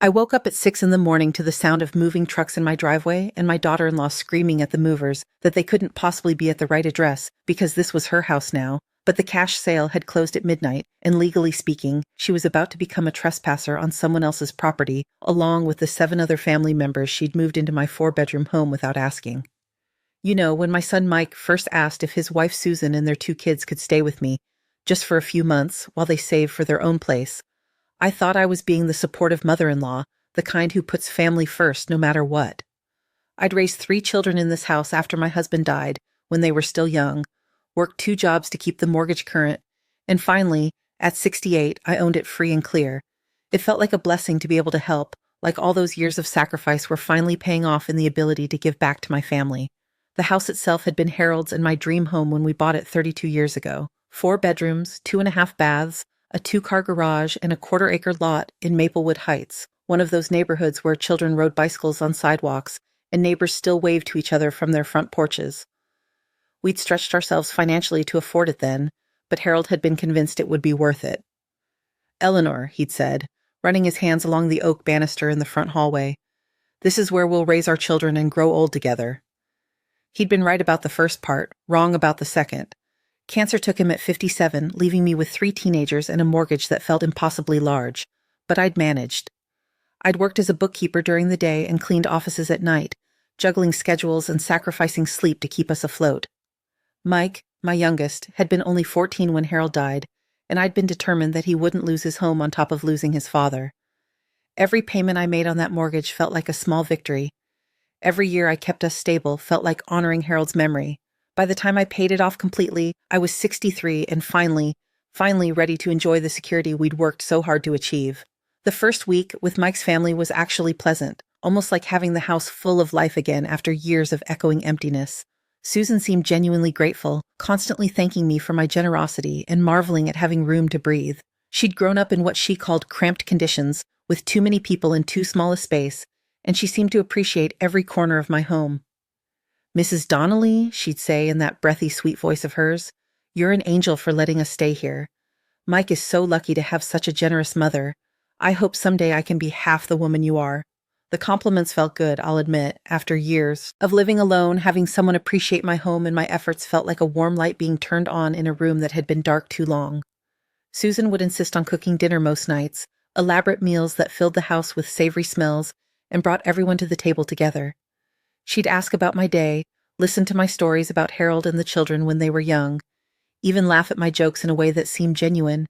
I woke up at 6 in the morning to the sound of moving trucks in my driveway and my daughter-in-law screaming at the movers that they couldn't possibly be at the right address because this was her house now, but the cash sale had closed at midnight, and legally speaking, she was about to become a trespasser on someone else's property, along with the 7 other family members she'd moved into my 4-bedroom home without asking. You know, when my son Mike first asked if his wife Susan and their 2 kids could stay with me, just for a few months while they saved for their own place, I thought I was being the supportive mother-in-law, the kind who puts family first no matter what. I'd raised 3 children in this house after my husband died, when they were still young, worked 2 jobs to keep the mortgage current, and finally, at 68, I owned it free and clear. It felt like a blessing to be able to help, like all those years of sacrifice were finally paying off in the ability to give back to my family. The house itself had been Harold's and my dream home when we bought it 32 years ago. 4 bedrooms, 2.5 baths, a 2-car garage, and a quarter-acre lot in Maplewood Heights, one of those neighborhoods where children rode bicycles on sidewalks and neighbors still waved to each other from their front porches. We'd stretched ourselves financially to afford it then, but Harold had been convinced it would be worth it. "Eleanor," he'd said, running his hands along the oak banister in the front hallway, "this is where we'll raise our children and grow old together." He'd been right about the first part, wrong about the second. Cancer took him at 57, leaving me with 3 teenagers and a mortgage that felt impossibly large. But I'd managed. I'd worked as a bookkeeper during the day and cleaned offices at night, juggling schedules and sacrificing sleep to keep us afloat. Mike, my youngest, had been only 14 when Harold died, and I'd been determined that he wouldn't lose his home on top of losing his father. Every payment I made on that mortgage felt like a small victory. Every year I kept us stable felt like honoring Harold's memory. By the time I paid it off completely, I was 63 and finally ready to enjoy the security we'd worked so hard to achieve. The first week with Mike's family was actually pleasant, almost like having the house full of life again after years of echoing emptiness. Susan seemed genuinely grateful, constantly thanking me for my generosity and marveling at having room to breathe. She'd grown up in what she called cramped conditions, with too many people in too small a space, and she seemed to appreciate every corner of my home. "Mrs. Donnelly," she'd say in that breathy, sweet voice of hers, "you're an angel for letting us stay here. Mike is so lucky to have such a generous mother. I hope someday I can be half the woman you are." The compliments felt good, I'll admit. After years of living alone, having someone appreciate my home and my efforts felt like a warm light being turned on in a room that had been dark too long. Susan would insist on cooking dinner most nights, elaborate meals that filled the house with savory smells and brought everyone to the table together. She'd ask about my day, listen to my stories about Harold and the children when they were young, even laugh at my jokes in a way that seemed genuine.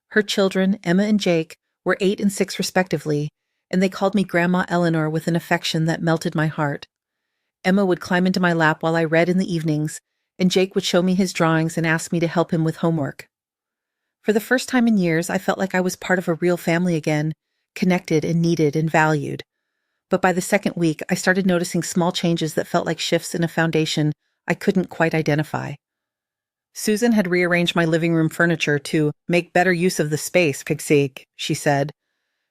Her children, Emma and Jake, were 8 and 6 respectively, and they called me Grandma Eleanor with an affection that melted my heart. Emma would climb into my lap while I read in the evenings, and Jake would show me his drawings and ask me to help him with homework. For the first time in years, I felt like I was part of a real family again, connected and needed and valued. But by the second week, I started noticing small changes that felt like shifts in a foundation I couldn't quite identify. Susan had rearranged my living room furniture to make better use of the space, Pixie, she said.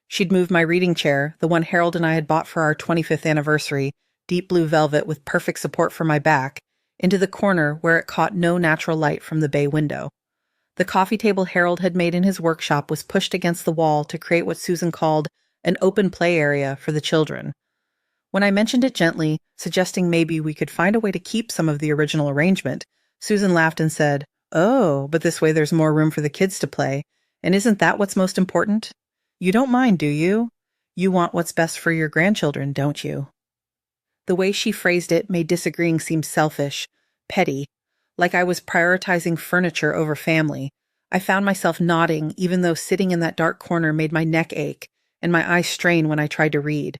She'd moved my reading chair, the one Harold and I had bought for our 25th anniversary, deep blue velvet with perfect support for my back, into the corner where it caught no natural light from the bay window. The coffee table Harold had made in his workshop was pushed against the wall to create what Susan called an open play area for the children. When I mentioned it gently, suggesting maybe we could find a way to keep some of the original arrangement, Susan laughed and said, "Oh, but this way there's more room for the kids to play, and isn't that what's most important? You don't mind, do you? You want what's best for your grandchildren, don't you?" The way she phrased it made disagreeing seem selfish, petty, like I was prioritizing furniture over family. I found myself nodding, even though sitting in that dark corner made my neck ache and my eyes strain when I tried to read.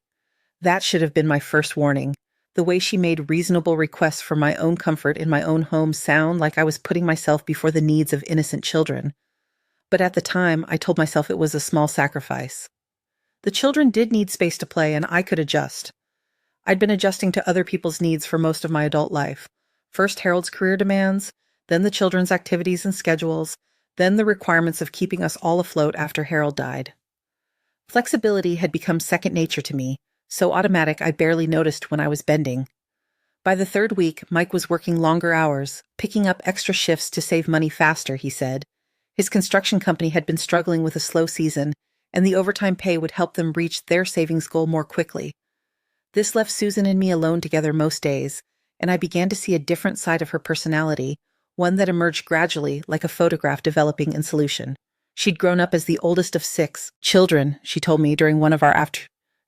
That should have been my first warning. The way she made reasonable requests for my own comfort in my own home sound like I was putting myself before the needs of innocent children. But at the time, I told myself it was a small sacrifice. The children did need space to play, and I could adjust. I'd been adjusting to other people's needs for most of my adult life. First Harold's career demands, then the children's activities and schedules, then the requirements of keeping us all afloat after Harold died. Flexibility had become second nature to me, so automatic I barely noticed when I was bending. By the 3rd week, Mike was working longer hours, picking up extra shifts to save money faster, he said. His construction company had been struggling with a slow season, and the overtime pay would help them reach their savings goal more quickly. This left Susan and me alone together most days, and I began to see a different side of her personality, one that emerged gradually like a photograph developing in solution. She'd grown up as the oldest of 6 children, she told me during one of our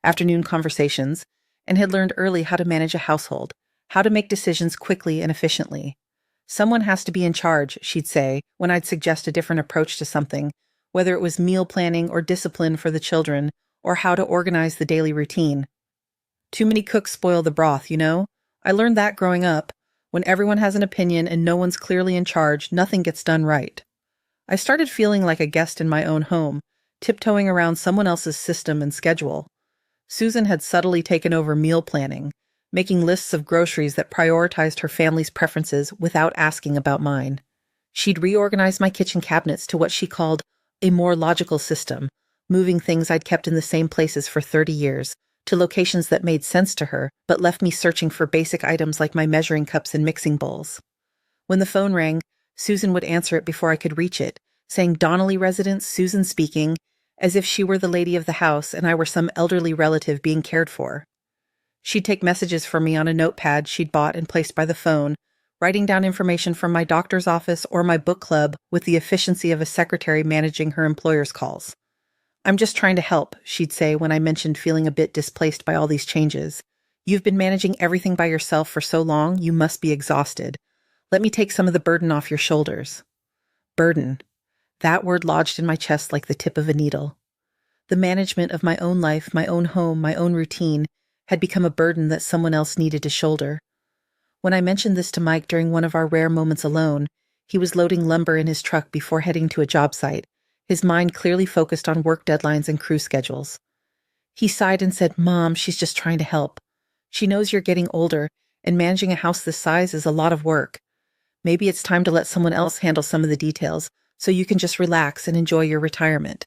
afternoon conversations, and had learned early how to manage a household, how to make decisions quickly and efficiently. Someone has to be in charge, she'd say, when I'd suggest a different approach to something, whether it was meal planning or discipline for the children, or how to organize the daily routine. Too many cooks spoil the broth, you know? I learned that growing up. When everyone has an opinion and no one's clearly in charge, nothing gets done right. I started feeling like a guest in my own home, tiptoeing around someone else's system and schedule. Susan had subtly taken over meal planning, making lists of groceries that prioritized her family's preferences without asking about mine. She'd reorganized my kitchen cabinets to what she called a more logical system, moving things I'd kept in the same places for 30 years, to locations that made sense to her, but left me searching for basic items like my measuring cups and mixing bowls. When the phone rang, Susan would answer it before I could reach it, saying Donnelly residence, Susan speaking, as if she were the lady of the house and I were some elderly relative being cared for. She'd take messages from me on a notepad she'd bought and placed by the phone, writing down information from my doctor's office or my book club with the efficiency of a secretary managing her employer's calls. I'm just trying to help, she'd say when I mentioned feeling a bit displaced by all these changes. You've been managing everything by yourself for so long, you must be exhausted. Let me take some of the burden off your shoulders. Burden. That word lodged in my chest like the tip of a needle. The management of my own life, my own home, my own routine had become a burden that someone else needed to shoulder. When I mentioned this to Mike during one of our rare moments alone, he was loading lumber in his truck before heading to a job site, his mind clearly focused on work deadlines and crew schedules. He sighed and said, Mom, she's just trying to help. She knows you're getting older, and managing a house this size is a lot of work. Maybe it's time to let someone else handle some of the details, so you can just relax and enjoy your retirement.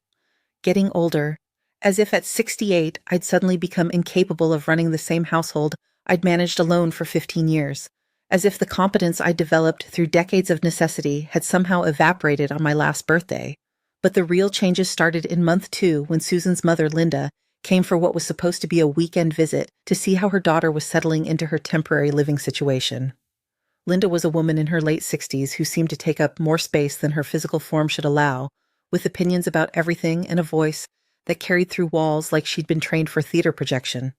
Getting older, as if at 68 I'd suddenly become incapable of running the same household I'd managed alone for 15 years, as if the competence I'd developed through decades of necessity had somehow evaporated on my last birthday. But the real changes started in month 2 when Susan's mother, Linda, came for what was supposed to be a weekend visit to see how her daughter was settling into her temporary living situation. Linda was a woman in her late 60s who seemed to take up more space than her physical form should allow, with opinions about everything and a voice that carried through walls like she'd been trained for theater projection.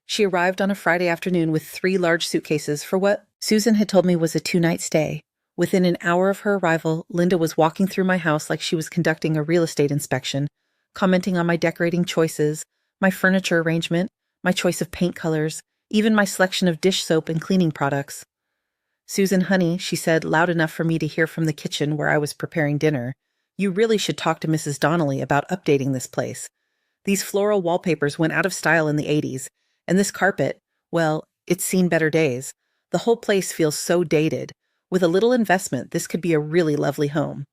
She arrived on a Friday afternoon with 3 large suitcases for what Susan had told me was a 2-night stay. Within an hour of her arrival, Linda was walking through my house like she was conducting a real estate inspection, commenting on my decorating choices, my furniture arrangement, my choice of paint colors, even my selection of dish soap and cleaning products. Susan, honey, she said, loud enough for me to hear from the kitchen where I was preparing dinner, you really should talk to Mrs. Donnelly about updating this place. These floral wallpapers went out of style in the 80s, and this carpet, well, it's seen better days. The whole place feels so dated. With a little investment, this could be a really lovely home.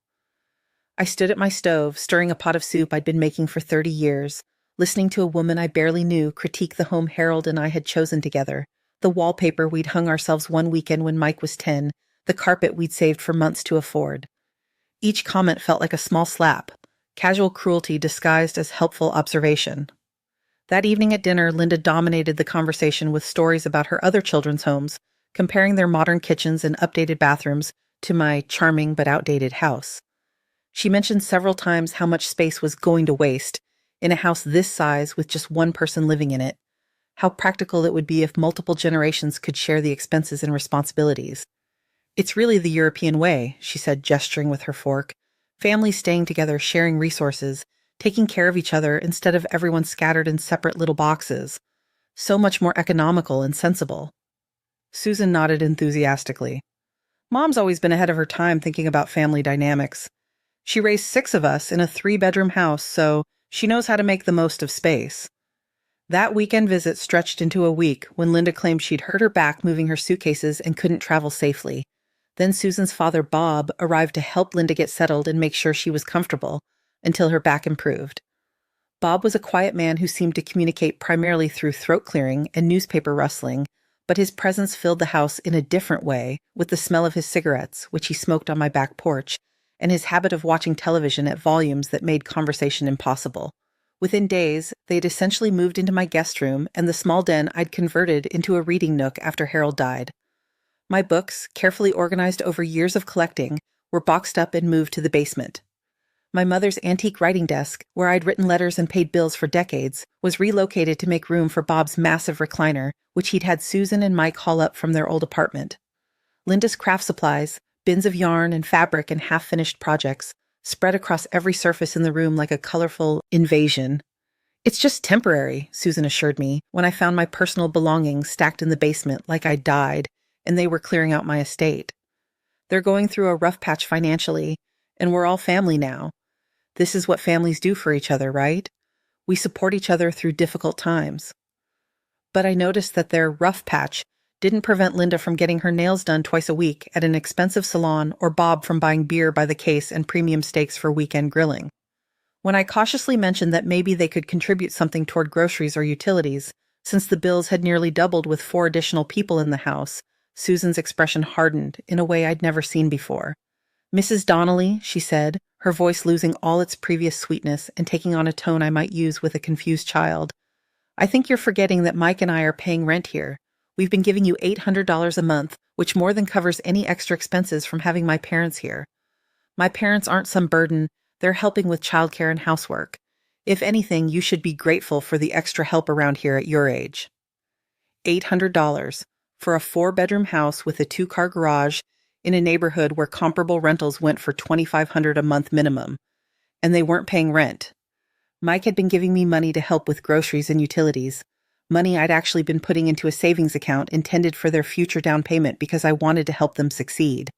I stood at my stove, stirring a pot of soup I'd been making for 30 years, listening to a woman I barely knew critique the home Harold and I had chosen together, the wallpaper we'd hung ourselves one weekend when Mike was 10, the carpet we'd saved for months to afford. Each comment felt like a small slap, casual cruelty disguised as helpful observation. That evening at dinner, Linda dominated the conversation with stories about her other children's homes, comparing their modern kitchens and updated bathrooms to my charming but outdated house. She mentioned several times how much space was going to waste in a house this size with just one person living in it, how practical it would be if multiple generations could share the expenses and responsibilities. It's really the European way, she said, gesturing with her fork. Families staying together, sharing resources, taking care of each other instead of everyone scattered in separate little boxes. So much more economical and sensible. Susan nodded enthusiastically. Mom's always been ahead of her time thinking about family dynamics. She raised 6 of us in a 3-bedroom house, so she knows how to make the most of space. That weekend visit stretched into a week when Linda claimed she'd hurt her back moving her suitcases and couldn't travel safely. Then Susan's father, Bob, arrived to help Linda get settled and make sure she was comfortable until her back improved. Bob was a quiet man who seemed to communicate primarily through throat clearing and newspaper rustling, but his presence filled the house in a different way with the smell of his cigarettes, which he smoked on my back porch, and his habit of watching television at volumes that made conversation impossible. Within days, they'd essentially moved into my guest room and the small den I'd converted into a reading nook after Harold died. My books, carefully organized over years of collecting, were boxed up and moved to the basement. My mother's antique writing desk, where I'd written letters and paid bills for decades, was relocated to make room for Bob's massive recliner, which he'd had Susan and Mike haul up from their old apartment. Linda's craft supplies, bins of yarn and fabric and half-finished projects, spread across every surface in the room like a colorful invasion. "It's just temporary," Susan assured me, when I found my personal belongings stacked in the basement like I'd died, and they were clearing out my estate. "They're going through a rough patch financially, and we're all family now. This is what families do for each other, right? We support each other through difficult times." But I noticed that their rough patch didn't prevent Linda from getting her nails done twice a week at an expensive salon or Bob from buying beer by the case and premium steaks for weekend grilling. When I cautiously mentioned that maybe they could contribute something toward groceries or utilities, since the bills had nearly doubled with 4 additional people in the house, Susan's expression hardened in a way I'd never seen before. "Mrs. Donnelly," she said, her voice losing all its previous sweetness and taking on a tone I might use with a confused child, "I think you're forgetting that Mike and I are paying rent here. We've been giving you $800 a month, which more than covers any extra expenses from having my parents here. My parents aren't some burden, they're helping with childcare and housework. If anything, you should be grateful for the extra help around here at your age." $800 for a 4-bedroom house with a 2-car garage in a neighborhood where comparable rentals went for $2,500 a month minimum, and they weren't paying rent. Mike had been giving me money to help with groceries and utilities, money I'd actually been putting into a savings account intended for their future down payment because I wanted to help them succeed.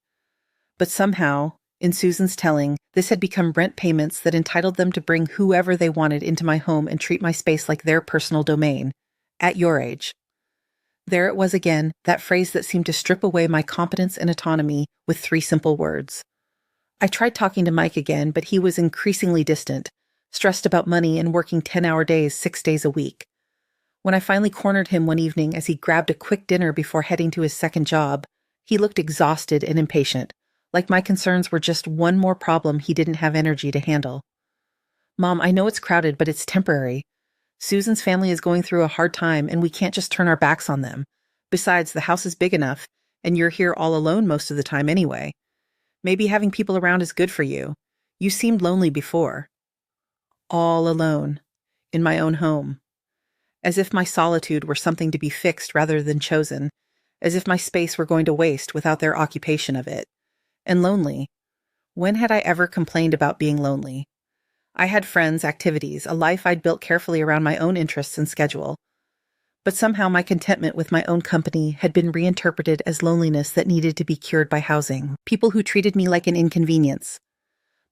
But somehow, in Susan's telling, this had become rent payments that entitled them to bring whoever they wanted into my home and treat my space like their personal domain. At your age. There it was again, that phrase that seemed to strip away my competence and autonomy with 3 simple words. I tried talking to Mike again, but he was increasingly distant, stressed about money and working 10-hour days 6 days a week. When I finally cornered him one evening as he grabbed a quick dinner before heading to his second job, he looked exhausted and impatient, like my concerns were just one more problem he didn't have energy to handle. "Mom, I know it's crowded, but it's temporary. Susan's family is going through a hard time, and we can't just turn our backs on them. Besides, the house is big enough, and you're here all alone most of the time anyway. Maybe having people around is good for you. You seemed lonely before." All alone. In my own home. As if my solitude were something to be fixed rather than chosen, as if my space were going to waste without their occupation of it. And lonely. When had I ever complained about being lonely? I had friends, activities, a life I'd built carefully around my own interests and schedule. But somehow my contentment with my own company had been reinterpreted as loneliness that needed to be cured by housing, people who treated me like an inconvenience.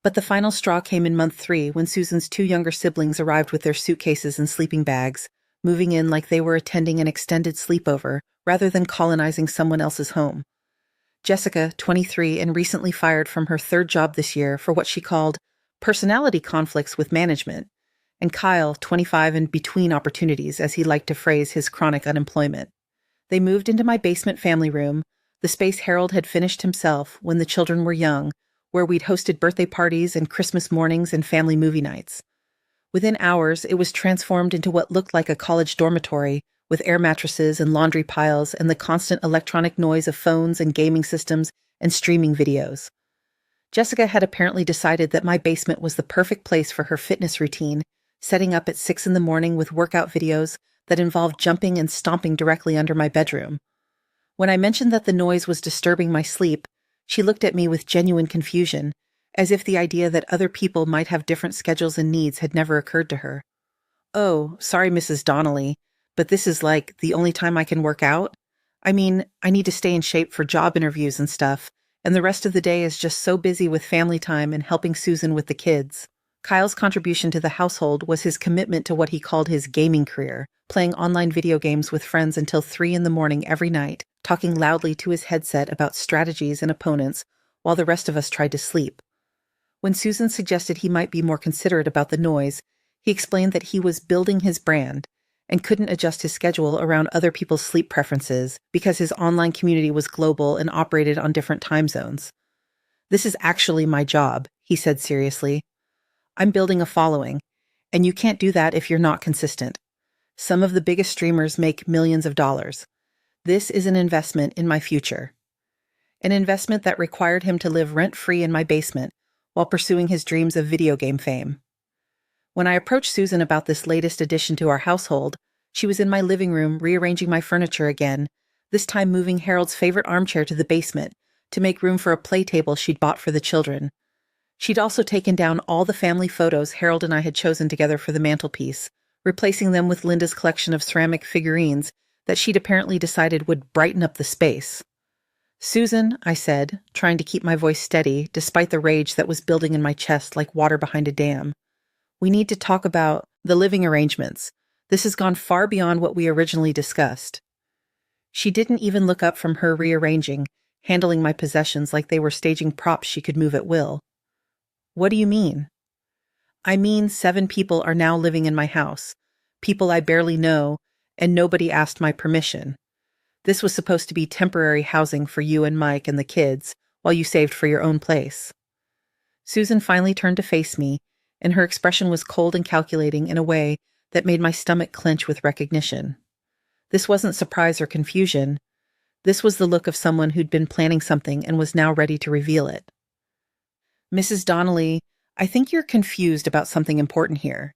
But the final straw came in month 3 when Susan's 2 younger siblings arrived with their suitcases and sleeping bags, moving in like they were attending an extended sleepover rather than colonizing someone else's home. Jessica, 23 and recently fired from her 3rd job this year for what she called personality conflicts with management, and Kyle, 25 and between opportunities, as he liked to phrase his chronic unemployment. They moved into my basement family room, the space Harold had finished himself when the children were young, where we'd hosted birthday parties and Christmas mornings and family movie nights. Within hours, it was transformed into what looked like a college dormitory, with air mattresses and laundry piles and the constant electronic noise of phones and gaming systems and streaming videos. Jessica had apparently decided that my basement was the perfect place for her fitness routine, setting up at 6 in the morning with workout videos that involved jumping and stomping directly under my bedroom. When I mentioned that the noise was disturbing my sleep, she looked at me with genuine confusion, as if the idea that other people might have different schedules and needs had never occurred to her. "Oh, sorry, Mrs. Donnelly, but this is like the only time I can work out? I mean, I need to stay in shape for job interviews and stuff, and the rest of the day is just so busy with family time and helping Susan with the kids." Kyle's contribution to the household was his commitment to what he called his gaming career, playing online video games with friends until 3 in the morning every night, talking loudly to his headset about strategies and opponents while the rest of us tried to sleep. When Susan suggested he might be more considerate about the noise, he explained that he was building his brand and couldn't adjust his schedule around other people's sleep preferences because his online community was global and operated on different time zones. "This is actually my job," he said seriously. "I'm building a following, And you can't do that if you're not consistent. Some of the biggest streamers make millions of dollars. This is an investment in my future. An investment that required him to live rent-free in my basement while pursuing his dreams of video game fame. When I approached Susan about this latest addition to our household, she was in my living room rearranging my furniture again, this time moving Harold's favorite armchair to the basement to make room for a play table she'd bought for the children. She'd also taken down all the family photos Harold and I had chosen together for the mantelpiece, replacing them with Linda's collection of ceramic figurines that she'd apparently decided would brighten up the space. "Susan," I said, trying to keep my voice steady despite the rage that was building in my chest like water behind a dam. "We need to talk about the living arrangements. This has gone far beyond what we originally discussed." She didn't even look up from her rearranging, handling my possessions like they were staging props she could move at will. "What do you mean?" "I mean 7 people are now living in my house, people I barely know, and nobody asked my permission. This was supposed to be temporary housing for you and Mike and the kids while you saved for your own place." Susan finally turned to face me, and her expression was cold and calculating in a way that made my stomach clench with recognition. This wasn't surprise or confusion. This was the look of someone who'd been planning something and was now ready to reveal it. "Mrs. Donnelly, I think you're confused about something important here.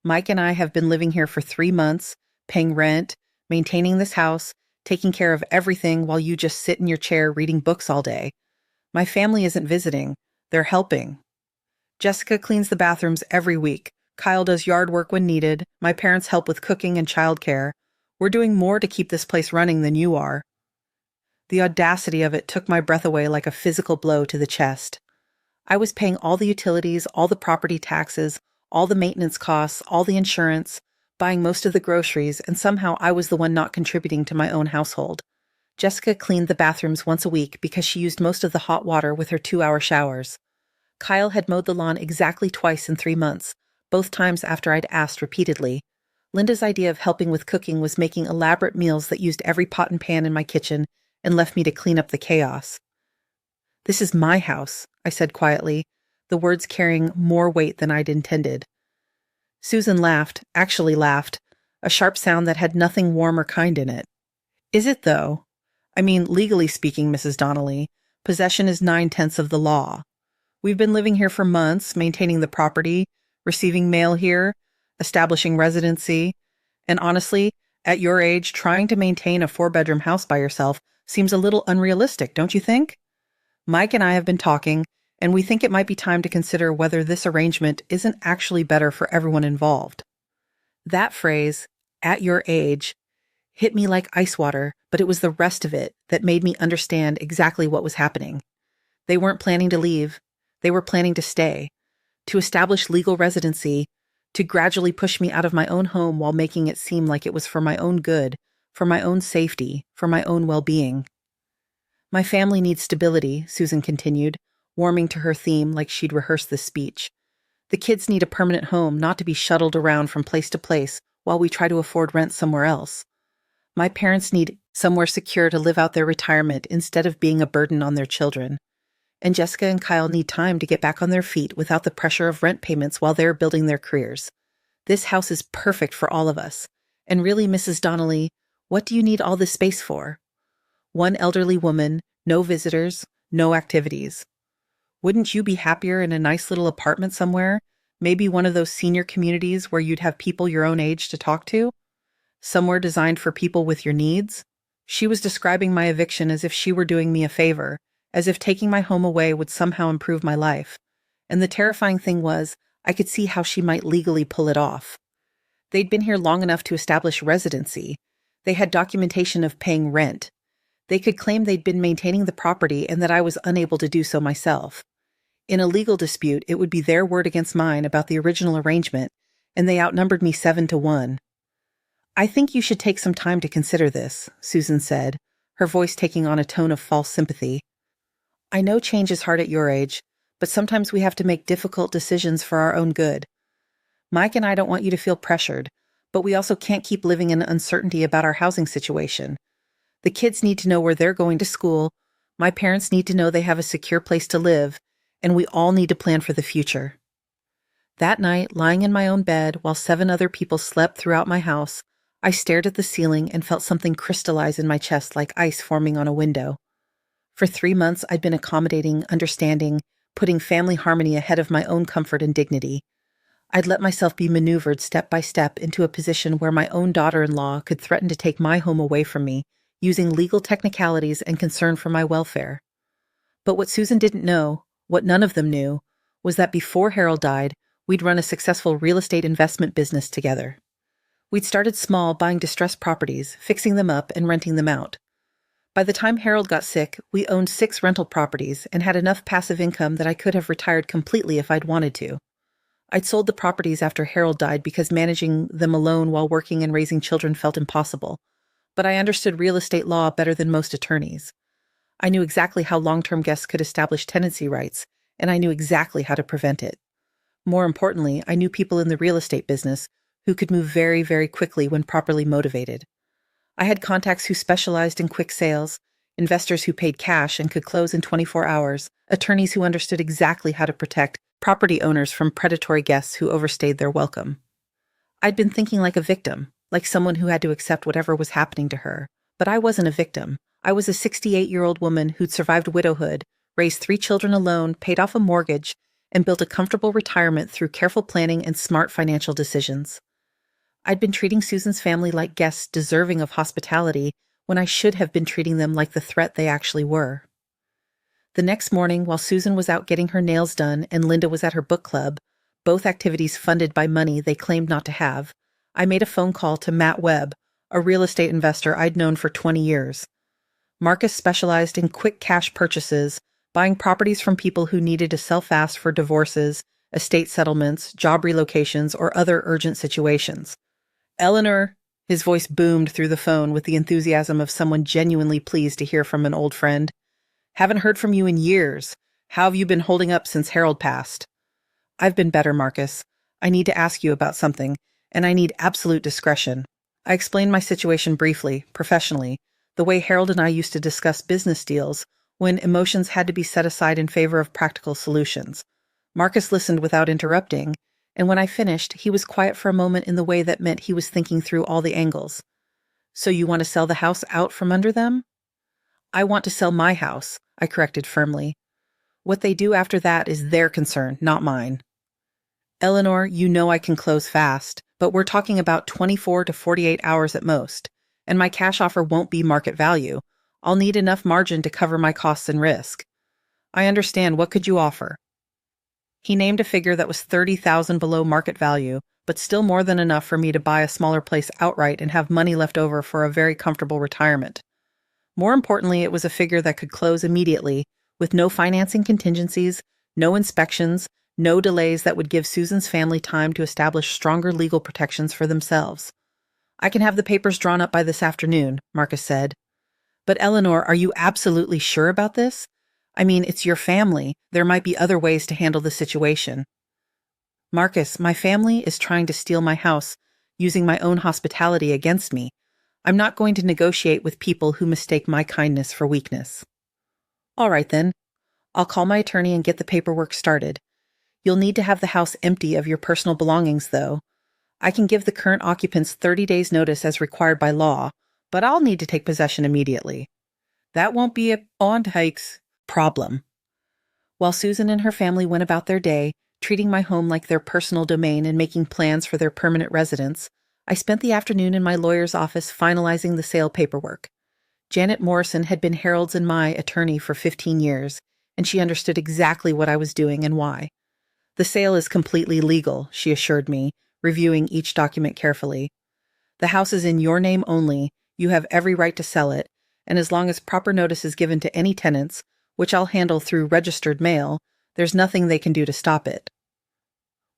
Mike and I have been living here for 3 months, paying rent, maintaining this house, taking care of everything while you just sit in your chair reading books all day. My family isn't visiting. They're helping. Jessica cleans the bathrooms every week. Kyle does yard work when needed. My parents help with cooking and childcare. We're doing more to keep this place running than you are." The audacity of it took my breath away like a physical blow to the chest. I was paying all the utilities, all the property taxes, all the maintenance costs, all the insurance, buying most of the groceries, and somehow I was the one not contributing to my own household. Jessica cleaned the bathrooms once a week because she used most of the hot water with her 2-hour showers. Kyle had mowed the lawn exactly twice in 3 months, both times after I'd asked repeatedly. Linda's idea of helping with cooking was making elaborate meals that used every pot and pan in my kitchen and left me to clean up the chaos. "This is my house," I said quietly, the words carrying more weight than I'd intended. Susan laughed, actually laughed, a sharp sound that had nothing warm or kind in it. "Is it, though? I mean, legally speaking, Mrs. Donnelly, possession is 9/10 of the law. We've been living here for months, maintaining the property, receiving mail here, establishing residency, and honestly, at your age, trying to maintain a 4-bedroom house by yourself seems a little unrealistic, don't you think? Mike and I have been talking, and we think it might be time to consider whether this arrangement isn't actually better for everyone involved." That phrase, "at your age," hit me like ice water, but it was the rest of it that made me understand exactly what was happening. They weren't planning to leave. They were planning to stay, to establish legal residency, to gradually push me out of my own home while making it seem like it was for my own good, for my own safety, for my own well-being. "My family needs stability," Susan continued, warming to her theme like she'd rehearsed this speech. "The kids need a permanent home, not to be shuttled around from place to place while we try to afford rent somewhere else. My parents need somewhere secure to live out their retirement instead of being a burden on their children. And Jessica and Kyle need time to get back on their feet without the pressure of rent payments while they're building their careers. This house is perfect for all of us. And really, Mrs. Donnelly, what do you need all this space for? One elderly woman, no visitors, no activities. Wouldn't you be happier in a nice little apartment somewhere? Maybe one of those senior communities where you'd have people your own age to talk to? Somewhere designed for people with your needs?" She was describing my eviction as if she were doing me a favor, as if taking my home away would somehow improve my life. And the terrifying thing was, I could see how she might legally pull it off. They'd been here long enough to establish residency. They had documentation of paying rent. They could claim they'd been maintaining the property and that I was unable to do so myself. In a legal dispute, it would be their word against mine about the original arrangement, and they outnumbered me 7-1. "I think you should take some time to consider this," Susan said, her voice taking on a tone of false sympathy. "I know change is hard at your age, but sometimes we have to make difficult decisions for our own good. Mike and I don't want you to feel pressured, but we also can't keep living in uncertainty about our housing situation. The kids need to know where they're going to school, my parents need to know they have a secure place to live, and we all need to plan for the future." That night, lying in my own bed while 7 other people slept throughout my house, I stared at the ceiling and felt something crystallize in my chest like ice forming on a window. For 3 months, I'd been accommodating, understanding, putting family harmony ahead of my own comfort and dignity. I'd let myself be maneuvered step by step into a position where my own daughter-in-law could threaten to take my home away from me, using legal technicalities and concern for my welfare. But what Susan didn't know, what none of them knew, was that before Harold died, we'd run a successful real estate investment business together. We'd started small, buying distressed properties, fixing them up, and renting them out. By the time Harold got sick, we owned 6 rental properties and had enough passive income that I could have retired completely if I'd wanted to. I'd sold the properties after Harold died because managing them alone while working and raising children felt impossible, but I understood real estate law better than most attorneys. I knew exactly how long-term guests could establish tenancy rights, and I knew exactly how to prevent it. More importantly, I knew people in the real estate business who could move very, very quickly when properly motivated. I had contacts who specialized in quick sales, investors who paid cash and could close in 24 hours, attorneys who understood exactly how to protect property owners from predatory guests who overstayed their welcome. I'd been thinking like a victim, like someone who had to accept whatever was happening to her. But I wasn't a victim. I was a 68-year-old woman who'd survived widowhood, raised 3 children alone, paid off a mortgage, and built a comfortable retirement through careful planning and smart financial decisions. I'd been treating Susan's family like guests deserving of hospitality when I should have been treating them like the threat they actually were. The next morning, while Susan was out getting her nails done and Linda was at her book club, both activities funded by money they claimed not to have, I made a phone call to Matt Webb, a real estate investor I'd known for 20 years. Marcus specialized in quick cash purchases, buying properties from people who needed to sell fast for divorces, estate settlements, job relocations, or other urgent situations. Eleanor, his voice boomed through the phone with the enthusiasm of someone genuinely pleased to hear from an old friend. Haven't heard from you in years. How have you been holding up since Harold passed? I've been better, Marcus. I need to ask you about something, and I need absolute discretion. I explained my situation briefly, professionally, the way Harold and I used to discuss business deals when emotions had to be set aside in favor of practical solutions. Marcus listened without interrupting, and when I finished, he was quiet for a moment in the way that meant he was thinking through all the angles. So you want to sell the house out from under them? I want to sell my house, I corrected firmly. What they do after that is their concern, not mine. Eleanor, you know I can close fast, but we're talking about 24 to 48 hours at most, and my cash offer won't be market value. I'll need enough margin to cover my costs and risk. I understand. What could you offer? He named a figure that was $30,000 below market value, but still more than enough for me to buy a smaller place outright and have money left over for a very comfortable retirement. More importantly, it was a figure that could close immediately, with no financing contingencies, no inspections, no delays that would give Susan's family time to establish stronger legal protections for themselves. I can have the papers drawn up by this afternoon, Marcus said. But Eleanor, are you absolutely sure about this? I mean, it's your family. There might be other ways to handle the situation. Marcus, my family is trying to steal my house, using my own hospitality against me. I'm not going to negotiate with people who mistake my kindness for weakness. All right, then. I'll call my attorney and get the paperwork started. You'll need to have the house empty of your personal belongings, though. I can give the current occupants 30 days' notice as required by law, but I'll need to take possession immediately. That won't be a on-hikes problem. While Susan and her family went about their day, treating my home like their personal domain and making plans for their permanent residence, I spent the afternoon in my lawyer's office finalizing the sale paperwork. Janet Morrison had been Harold's and my attorney for 15 years, and she understood exactly what I was doing and why. The sale is completely legal, she assured me, reviewing each document carefully. The house is in your name only, you have every right to sell it, and as long as proper notice is given to any tenants, which I'll handle through registered mail, there's nothing they can do to stop it.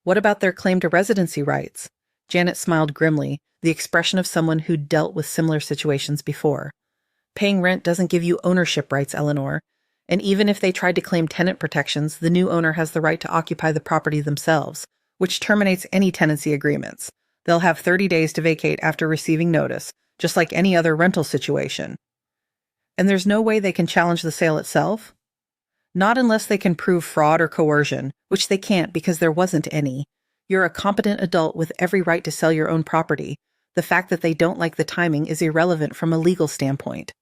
What about their claim to residency rights? Janet smiled grimly, the expression of someone who'd dealt with similar situations before. Paying rent doesn't give you ownership rights, Eleanor, and even if they tried to claim tenant protections, the new owner has the right to occupy the property themselves, which terminates any tenancy agreements. They'll have 30 days to vacate after receiving notice, just like any other rental situation. And there's no way they can challenge the sale itself? Not unless they can prove fraud or coercion, which they can't because there wasn't any. You're a competent adult with every right to sell your own property. The fact that they don't like the timing is irrelevant from a legal standpoint.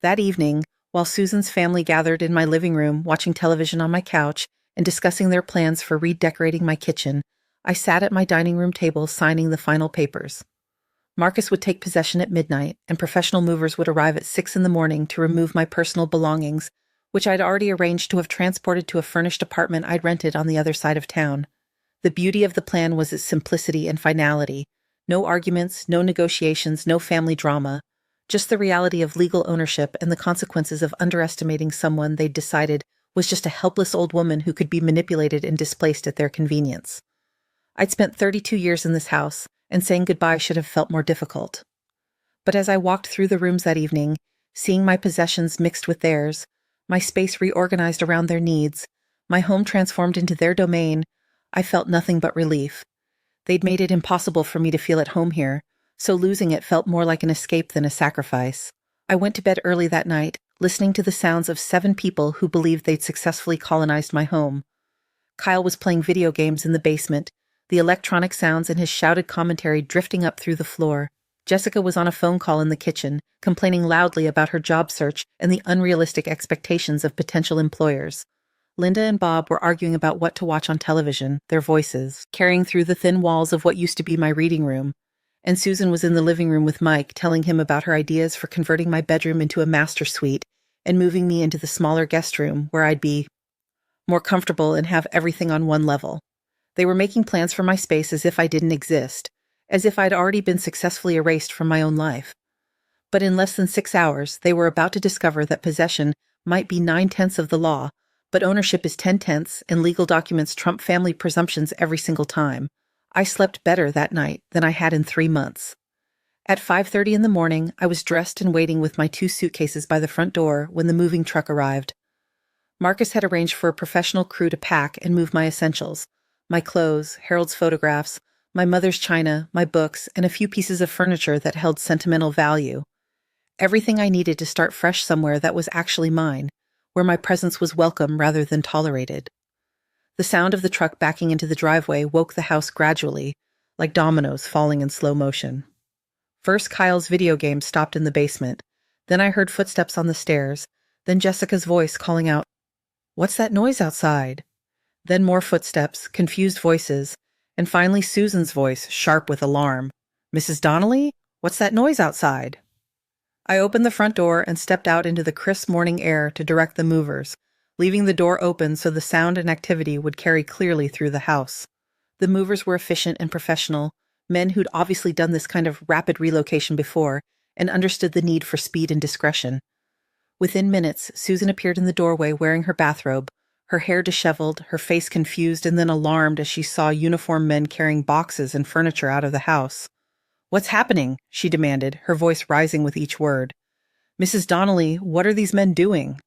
That evening, while Susan's family gathered in my living room, watching television on my couch and discussing their plans for redecorating my kitchen, I sat at my dining room table signing the final papers. Marcus would take possession at midnight, and professional movers would arrive at 6 in the morning to remove my personal belongings, which I'd already arranged to have transported to a furnished apartment I'd rented on the other side of town. The beauty of the plan was its simplicity and finality. No arguments, no negotiations, no family drama. Just the reality of legal ownership and the consequences of underestimating someone they'd decided was just a helpless old woman who could be manipulated and displaced at their convenience. I'd spent 32 years in this house, and saying goodbye should have felt more difficult. But as I walked through the rooms that evening, seeing my possessions mixed with theirs, my space reorganized around their needs, my home transformed into their domain, I felt nothing but relief. They'd made it impossible for me to feel at home here, so losing it felt more like an escape than a sacrifice. I went to bed early that night, listening to the sounds of 7 people who believed they'd successfully colonized my home. Kyle was playing video games in the basement, the electronic sounds and his shouted commentary drifting up through the floor. Jessica was on a phone call in the kitchen, complaining loudly about her job search and the unrealistic expectations of potential employers. Linda and Bob were arguing about what to watch on television, their voices carrying through the thin walls of what used to be my reading room. And Susan was in the living room with Mike, telling him about her ideas for converting my bedroom into a master suite and moving me into the smaller guest room where I'd be more comfortable and have everything on one level. They were making plans for my space as if I didn't exist, as if I'd already been successfully erased from my own life. But in less than 6 hours, they were about to discover that possession might be 9/10 of the law, but ownership is 10/10, and legal documents trump family presumptions every single time. I slept better that night than I had in 3 months. At 5:30 in the morning, I was dressed and waiting with my 2 suitcases by the front door when the moving truck arrived. Marcus had arranged for a professional crew to pack and move my essentials, my clothes, Harold's photographs, my mother's china, my books, and a few pieces of furniture that held sentimental value. Everything I needed to start fresh somewhere that was actually mine, where my presence was welcome rather than tolerated. The sound of the truck backing into the driveway woke the house gradually, like dominoes falling in slow motion. First, Kyle's video game stopped in the basement. Then I heard footsteps on the stairs. Then Jessica's voice calling out, "What's that noise outside?" Then more footsteps, confused voices, and finally Susan's voice, sharp with alarm. "Mrs. Donnelly? What's that noise outside?" I opened the front door and stepped out into the crisp morning air to direct the movers, leaving the door open so the sound and activity would carry clearly through the house. The movers were efficient and professional, men who'd obviously done this kind of rapid relocation before and understood the need for speed and discretion. Within minutes, Susan appeared in the doorway wearing her bathrobe, her hair disheveled, her face confused and then alarmed as she saw uniformed men carrying boxes and furniture out of the house. "What's happening?" she demanded, her voice rising with each word. "Mrs. Donnelly, what are these men doing?"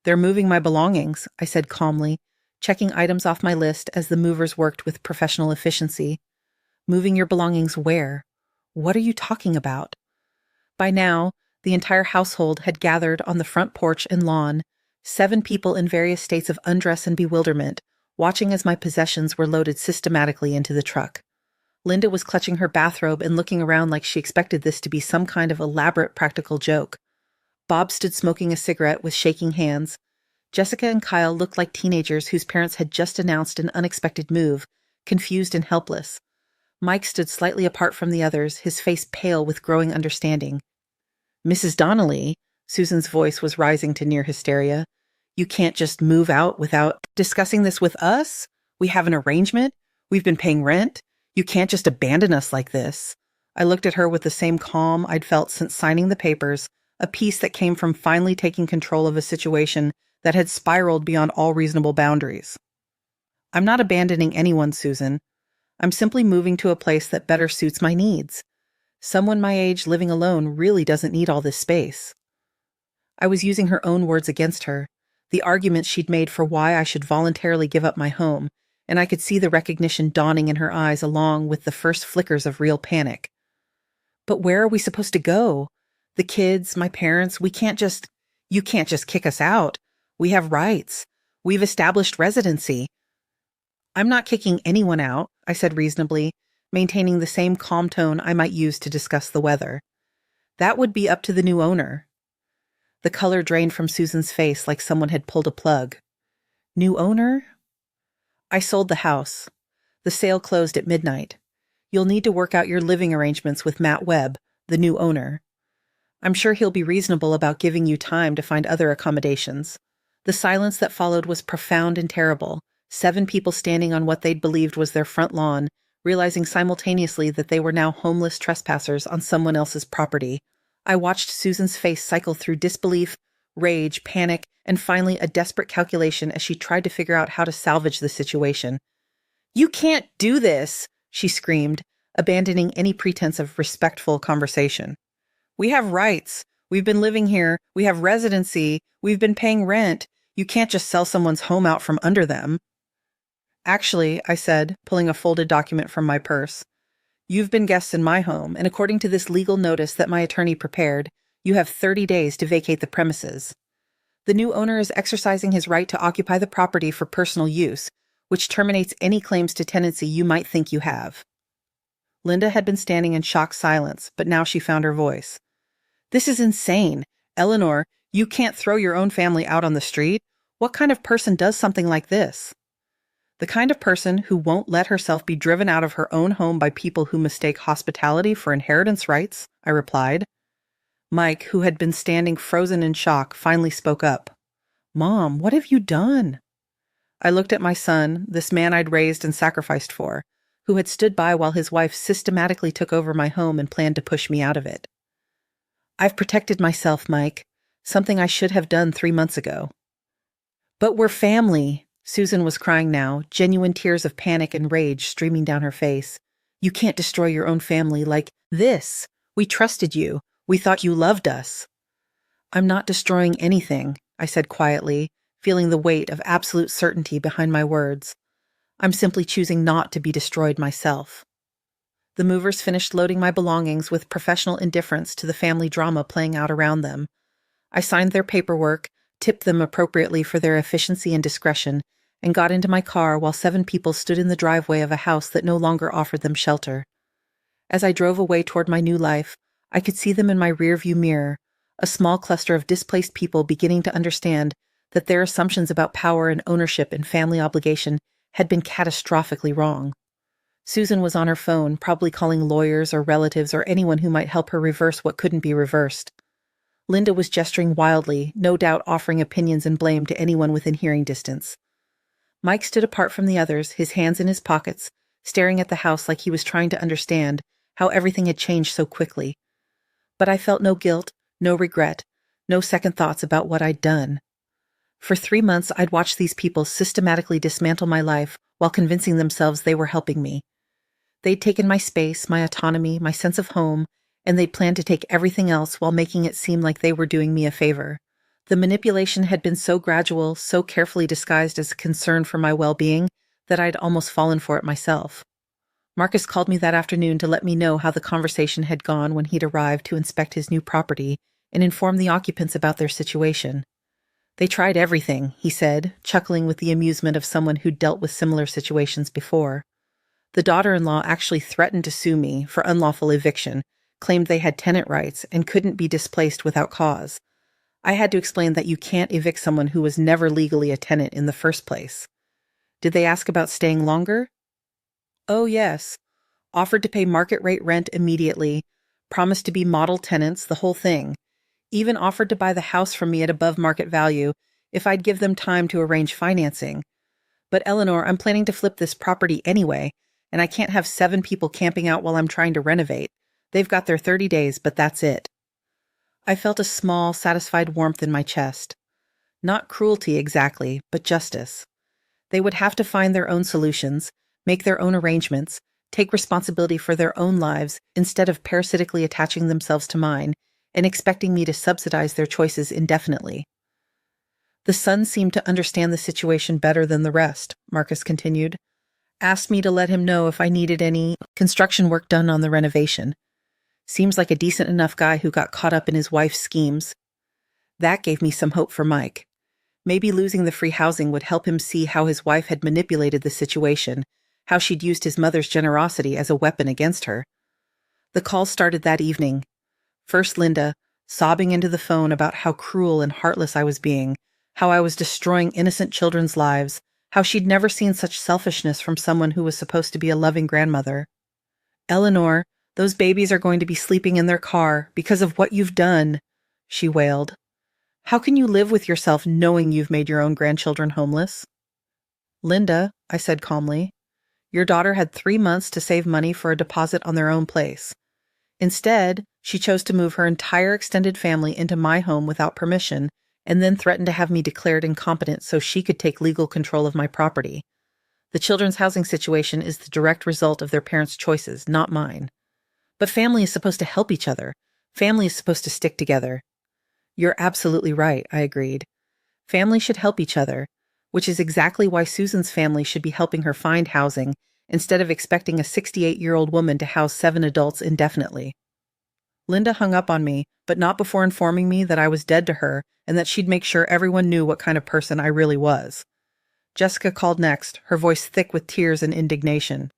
"They're moving my belongings," I said calmly, checking items off my list as the movers worked with professional efficiency. "Moving your belongings where? What are you talking about?" By now, the entire household had gathered on the front porch and lawn, 7 people in various states of undress and bewilderment, watching as my possessions were loaded systematically into the truck. Linda was clutching her bathrobe and looking around like she expected this to be some kind of elaborate practical joke. Bob stood smoking a cigarette with shaking hands. Jessica and Kyle looked like teenagers whose parents had just announced an unexpected move, confused and helpless. Mike stood slightly apart from the others, his face pale with growing understanding. "Mrs. Donnelly," Susan's voice was rising to near hysteria, "you can't just move out without discussing this with us? We have an arrangement. We've been paying rent. You can't just abandon us like this." I looked at her with the same calm I'd felt since signing the papers, a peace that came from finally taking control of a situation that had spiraled beyond all reasonable boundaries. "I'm not abandoning anyone, Susan. I'm simply moving to a place that better suits my needs. Someone my age living alone really doesn't need all this space." I was using her own words against her, the arguments she'd made for why I should voluntarily give up my home, and I could see the recognition dawning in her eyes along with the first flickers of real panic. "But where are we supposed to go? The kids, my parents, you can't just kick us out. We have rights. We've established residency." I'm not kicking anyone out, I said reasonably, maintaining the same calm tone I might use to discuss the weather. That would be up to the new owner. The color drained from Susan's face like someone had pulled a plug. New owner? I sold the house. The sale closed at midnight. You'll need to work out your living arrangements with Matt Webb, the new owner. I'm sure he'll be reasonable about giving you time to find other accommodations. The silence that followed was profound and terrible. 7 people standing on what they'd believed was their front lawn, realizing simultaneously that they were now homeless trespassers on someone else's property. I watched Susan's face cycle through disbelief, rage, panic, and finally a desperate calculation as she tried to figure out how to salvage the situation. "You can't do this!" she screamed, abandoning any pretense of respectful conversation. "We have rights. We've been living here. We have residency. We've been paying rent. You can't just sell someone's home out from under them." "Actually," I said, pulling a folded document from my purse, "you've been guests in my home, and according to this legal notice that my attorney prepared, you have 30 days to vacate the premises. The new owner is exercising his right to occupy the property for personal use, which terminates any claims to tenancy you might think you have." Linda had been standing in shocked silence, but now she found her voice. "This is insane. Eleanor, you can't throw your own family out on the street. What kind of person does something like this?" "The kind of person who won't let herself be driven out of her own home by people who mistake hospitality for inheritance rights," I replied. Mike, who had been standing frozen in shock, finally spoke up. "Mom, what have you done?" I looked at my son, this man I'd raised and sacrificed for, who had stood by while his wife systematically took over my home and planned to push me out of it. "I've protected myself, Mike, something I should have done 3 months ago." "But we're family," Susan was crying now, genuine tears of panic and rage streaming down her face. "You can't destroy your own family like this. We trusted you. We thought you loved us." "I'm not destroying anything," I said quietly, feeling the weight of absolute certainty behind my words. "I'm simply choosing not to be destroyed myself." The movers finished loading my belongings with professional indifference to the family drama playing out around them. I signed their paperwork, tipped them appropriately for their efficiency and discretion, and got into my car while 7 people stood in the driveway of a house that no longer offered them shelter. As I drove away toward my new life, I could see them in my rearview mirror, a small cluster of displaced people beginning to understand that their assumptions about power and ownership and family obligation had been catastrophically wrong. Susan was on her phone, probably calling lawyers or relatives or anyone who might help her reverse what couldn't be reversed. Linda was gesturing wildly, no doubt offering opinions and blame to anyone within hearing distance. Mike stood apart from the others, his hands in his pockets, staring at the house like he was trying to understand how everything had changed so quickly. But I felt no guilt, no regret, no second thoughts about what I'd done. For 3 months, I'd watched these people systematically dismantle my life while convincing themselves they were helping me. They'd taken my space, my autonomy, my sense of home, and they'd planned to take everything else while making it seem like they were doing me a favor. The manipulation had been so gradual, so carefully disguised as a concern for my well-being, that I'd almost fallen for it myself. Marcus called me that afternoon to let me know how the conversation had gone when he'd arrived to inspect his new property and inform the occupants about their situation. "They tried everything," he said, chuckling with the amusement of someone who'd dealt with similar situations before. The daughter-in-law actually threatened to sue me for unlawful eviction, claimed they had tenant rights and couldn't be displaced without cause. I had to explain that you can't evict someone who was never legally a tenant in the first place. Did they ask about staying longer? Oh, yes. Offered to pay market rate rent immediately, promised to be model tenants, the whole thing. Even offered to buy the house from me at above market value if I'd give them time to arrange financing. But Eleanor, I'm planning to flip this property anyway, and I can't have 7 people camping out while I'm trying to renovate. They've got their 30 days, but that's it. I felt a small, satisfied warmth in my chest. Not cruelty exactly, but justice. They would have to find their own solutions, make their own arrangements, take responsibility for their own lives instead of parasitically attaching themselves to mine and expecting me to subsidize their choices indefinitely. The son seemed to understand the situation better than the rest, Marcus continued. Asked me to let him know if I needed any construction work done on the renovation. Seems like a decent enough guy who got caught up in his wife's schemes. That gave me some hope for Mike. Maybe losing the free housing would help him see how his wife had manipulated the situation, how she'd used his mother's generosity as a weapon against her. The call started that evening. First Linda, sobbing into the phone about how cruel and heartless I was being, how I was destroying innocent children's lives, how she'd never seen such selfishness from someone who was supposed to be a loving grandmother. Eleanor, those babies are going to be sleeping in their car because of what you've done, she wailed. How can you live with yourself knowing you've made your own grandchildren homeless? Linda, I said calmly, your daughter had 3 months to save money for a deposit on their own place. Instead, she chose to move her entire extended family into my home without permission and then threatened to have me declared incompetent so she could take legal control of my property. The children's housing situation is the direct result of their parents' choices, not mine. But family is supposed to help each other. Family is supposed to stick together. You're absolutely right, I agreed. Family should help each other, which is exactly why Susan's family should be helping her find housing instead of expecting a 68-year-old woman to house 7 adults indefinitely. Linda hung up on me, but not before informing me that I was dead to her and that she'd make sure everyone knew what kind of person I really was. Jessica called next, her voice thick with tears and indignation.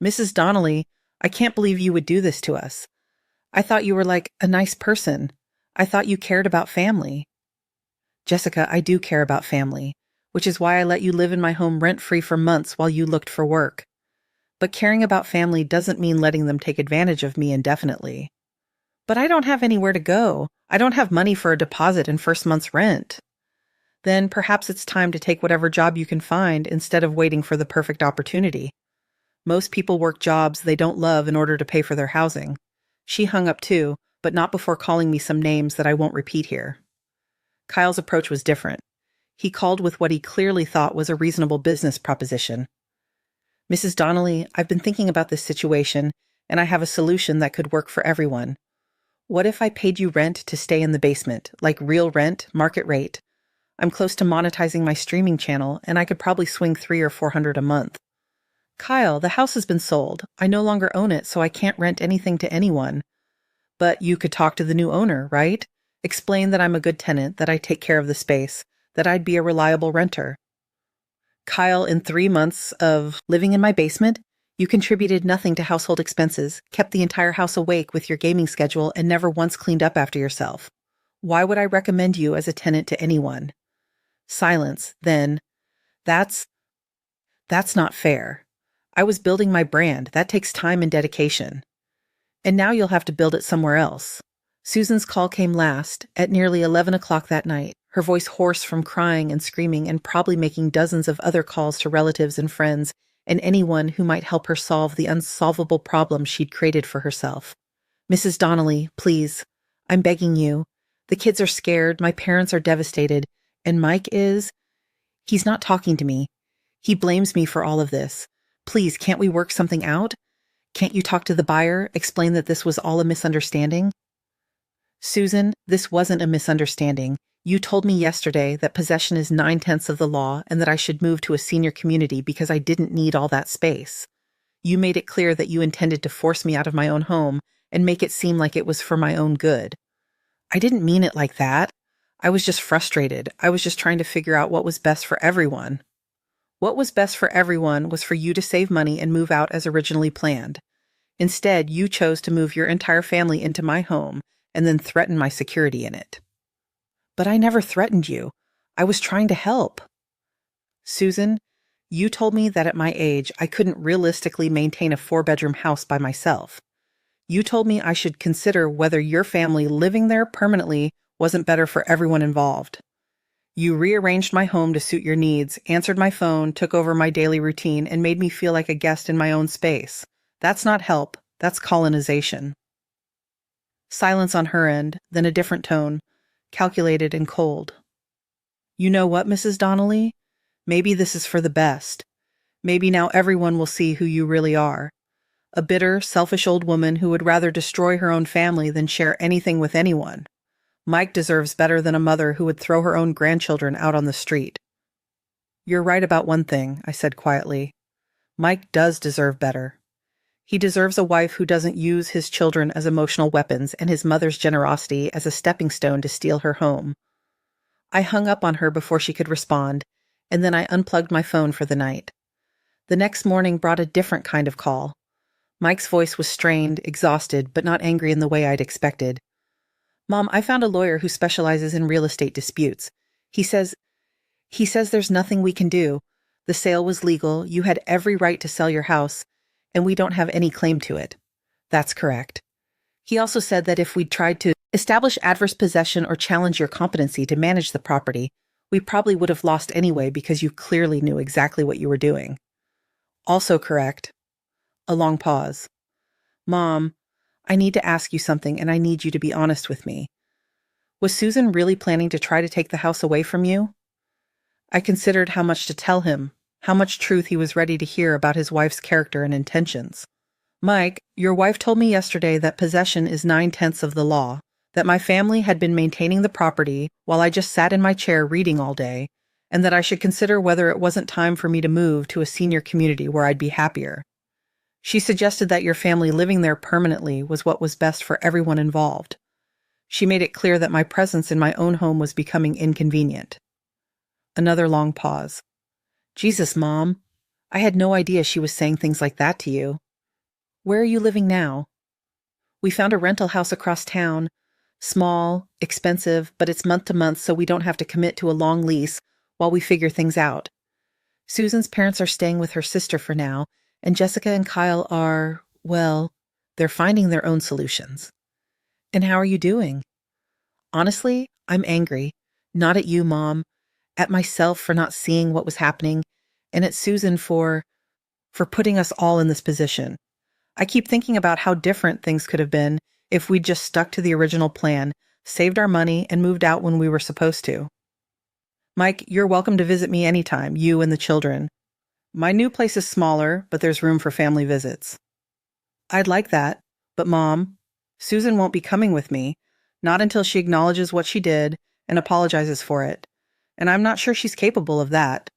Mrs. Donnelly, I can't believe you would do this to us. I thought you were like a nice person. I thought you cared about family. Jessica, I do care about family, which is why I let you live in my home rent-free for months while you looked for work. But caring about family doesn't mean letting them take advantage of me indefinitely. But I don't have anywhere to go. I don't have money for a deposit and first month's rent. Then perhaps it's time to take whatever job you can find instead of waiting for the perfect opportunity. Most people work jobs they don't love in order to pay for their housing. She hung up too, but not before calling me some names that I won't repeat here. Kyle's approach was different. He called with what he clearly thought was a reasonable business proposition. Mrs. Donnelly, I've been thinking about this situation, and I have a solution that could work for everyone. What if I paid you rent to stay in the basement, like real rent, market rate? I'm close to monetizing my streaming channel, and I could probably swing $300 or $400 a month. Kyle, the house has been sold. I no longer own it, so I can't rent anything to anyone. But you could talk to the new owner, right? Explain that I'm a good tenant, that I take care of the space, that I'd be a reliable renter. Kyle, in 3 months of living in my basement, you contributed nothing to household expenses, kept the entire house awake with your gaming schedule, and never once cleaned up after yourself. Why would I recommend you as a tenant to anyone? Silence, then. That's not fair. I was building my brand. That takes time and dedication. And now you'll have to build it somewhere else. Susan's call came last, at nearly 11 o'clock that night, her voice hoarse from crying and screaming and probably making dozens of other calls to relatives and friends and anyone who might help her solve the unsolvable problem she'd created for herself. Mrs. Donnelly, please, I'm begging you. The kids are scared, my parents are devastated, and Mike he's not talking to me. He blames me for all of this. Please, can't we work something out? Can't you talk to the buyer, explain that this was all a misunderstanding? Susan, this wasn't a misunderstanding. You told me yesterday that possession is 9/10 of the law and that I should move to a senior community because I didn't need all that space. You made it clear that you intended to force me out of my own home and make it seem like it was for my own good. I didn't mean it like that. I was just frustrated. I was just trying to figure out what was best for everyone. What was best for everyone was for you to save money and move out as originally planned. Instead, you chose to move your entire family into my home and then threaten my security in it. But I never threatened you. I was trying to help. Susan, you told me that at my age, I couldn't realistically maintain a 4-bedroom house by myself. You told me I should consider whether your family living there permanently wasn't better for everyone involved. You rearranged my home to suit your needs, answered my phone, took over my daily routine, and made me feel like a guest in my own space. That's not help. That's colonization. Silence on her end, then a different tone, calculated and cold. You know what, Mrs. Donnelly? Maybe this is for the best. Maybe now everyone will see who you really are. A bitter, selfish old woman who would rather destroy her own family than share anything with anyone. Mike deserves better than a mother who would throw her own grandchildren out on the street. You're right about one thing, I said quietly. Mike does deserve better. He deserves a wife who doesn't use his children as emotional weapons and his mother's generosity as a stepping stone to steal her home. I hung up on her before she could respond, and then I unplugged my phone for the night. The next morning brought a different kind of call. Mike's voice was strained, exhausted, but not angry in the way I'd expected. Mom, I found a lawyer who specializes in real estate disputes. He says there's nothing we can do. The sale was legal, you had every right to sell your house, and we don't have any claim to it. That's correct. He also said that if we'd tried to establish adverse possession or challenge your competency to manage the property, we probably would have lost anyway because you clearly knew exactly what you were doing. Also correct. A long pause. Mom, I need to ask you something and I need you to be honest with me. Was Susan really planning to try to take the house away from you? I considered how much to tell him, how much truth he was ready to hear about his wife's character and intentions. Mike, your wife told me yesterday that possession is 9/10 of the law, that my family had been maintaining the property while I just sat in my chair reading all day, and that I should consider whether it wasn't time for me to move to a senior community where I'd be happier. She suggested that your family living there permanently was what was best for everyone involved. She made it clear that my presence in my own home was becoming inconvenient. Another long pause. Jesus, Mom. I had no idea she was saying things like that to you. Where are you living now? We found a rental house across town. Small, expensive, but it's month to month so we don't have to commit to a long lease while we figure things out. Susan's parents are staying with her sister for now, and Jessica and Kyle are, well, they're finding their own solutions. And how are you doing? Honestly, I'm angry. Not at you, Mom. At myself for not seeing what was happening, and at Susan for putting us all in this position. I keep thinking about how different things could have been if we'd just stuck to the original plan, saved our money, and moved out when we were supposed to. Mike, you're welcome to visit me anytime, you and the children. My new place is smaller, but there's room for family visits. I'd like that, but Mom, Susan won't be coming with me, not until she acknowledges what she did and apologizes for it, and I'm not sure she's capable of that.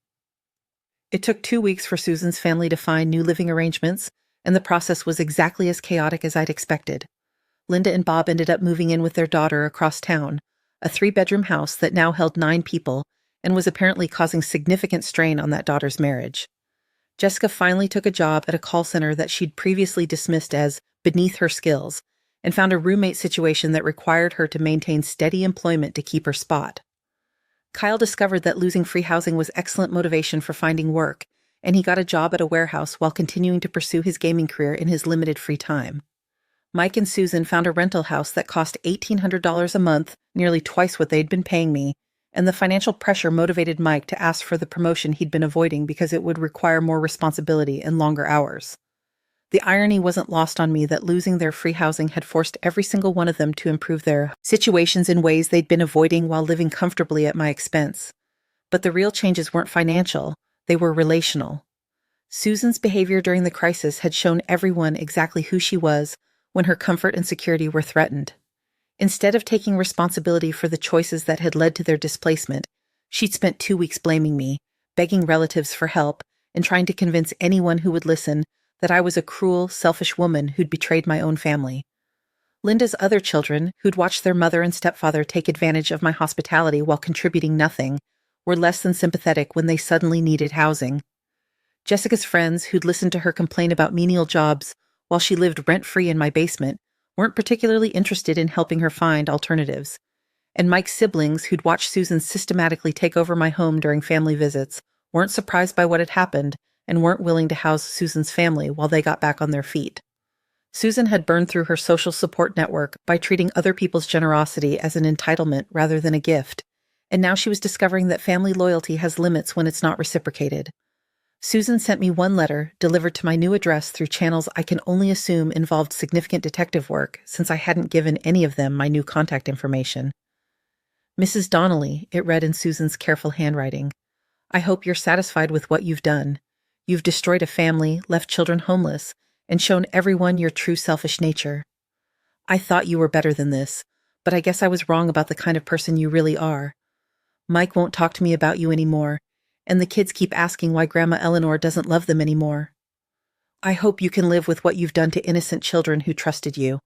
It took 2 weeks for Susan's family to find new living arrangements, and the process was exactly as chaotic as I'd expected. Linda and Bob ended up moving in with their daughter across town, a 3-bedroom house that now held 9 people and was apparently causing significant strain on that daughter's marriage. Jessica finally took a job at a call center that she'd previously dismissed as beneath her skills and found a roommate situation that required her to maintain steady employment to keep her spot. Kyle discovered that losing free housing was excellent motivation for finding work, and he got a job at a warehouse while continuing to pursue his gaming career in his limited free time. Mike and Susan found a rental house that cost $1,800 a month, nearly twice what they'd been paying me, and the financial pressure motivated Mike to ask for the promotion he'd been avoiding because it would require more responsibility and longer hours. The irony wasn't lost on me that losing their free housing had forced every single one of them to improve their situations in ways they'd been avoiding while living comfortably at my expense. But the real changes weren't financial. They were relational. Susan's behavior during the crisis had shown everyone exactly who she was when her comfort and security were threatened. Instead of taking responsibility for the choices that had led to their displacement, she'd spent 2 weeks blaming me, begging relatives for help, and trying to convince anyone who would listen that I was a cruel, selfish woman who'd betrayed my own family. Linda's other children, who'd watched their mother and stepfather take advantage of my hospitality while contributing nothing, were less than sympathetic when they suddenly needed housing. Jessica's friends, who'd listened to her complain about menial jobs while she lived rent-free in my basement, weren't particularly interested in helping her find alternatives. And Mike's siblings, who'd watched Susan systematically take over my home during family visits, weren't surprised by what had happened and weren't willing to house Susan's family while they got back on their feet. Susan had burned through her social support network by treating other people's generosity as an entitlement rather than a gift, and now she was discovering that family loyalty has limits when it's not reciprocated. Susan sent me one letter, delivered to my new address through channels I can only assume involved significant detective work, since I hadn't given any of them my new contact information. Mrs. Donnelly, it read in Susan's careful handwriting. I hope you're satisfied with what you've done. You've destroyed a family, left children homeless, and shown everyone your true selfish nature. I thought you were better than this, but I guess I was wrong about the kind of person you really are. Mike won't talk to me about you anymore, and the kids keep asking why Grandma Eleanor doesn't love them anymore. I hope you can live with what you've done to innocent children who trusted you.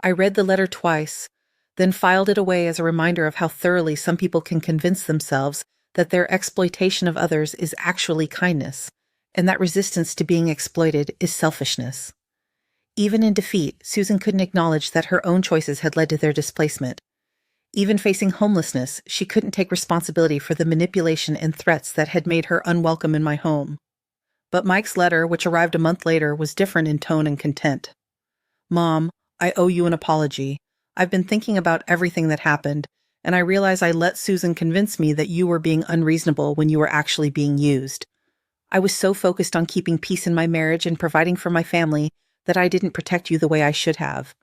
I read the letter twice, then filed it away as a reminder of how thoroughly some people can convince themselves that their exploitation of others is actually kindness, and that resistance to being exploited is selfishness. Even in defeat, Susan couldn't acknowledge that her own choices had led to their displacement. Even facing homelessness, she couldn't take responsibility for the manipulation and threats that had made her unwelcome in my home. But Mike's letter, which arrived a month later, was different in tone and content. Mom, I owe you an apology. I've been thinking about everything that happened, and I realize I let Susan convince me that you were being unreasonable when you were actually being used. I was so focused on keeping peace in my marriage and providing for my family that I didn't protect you the way I should have.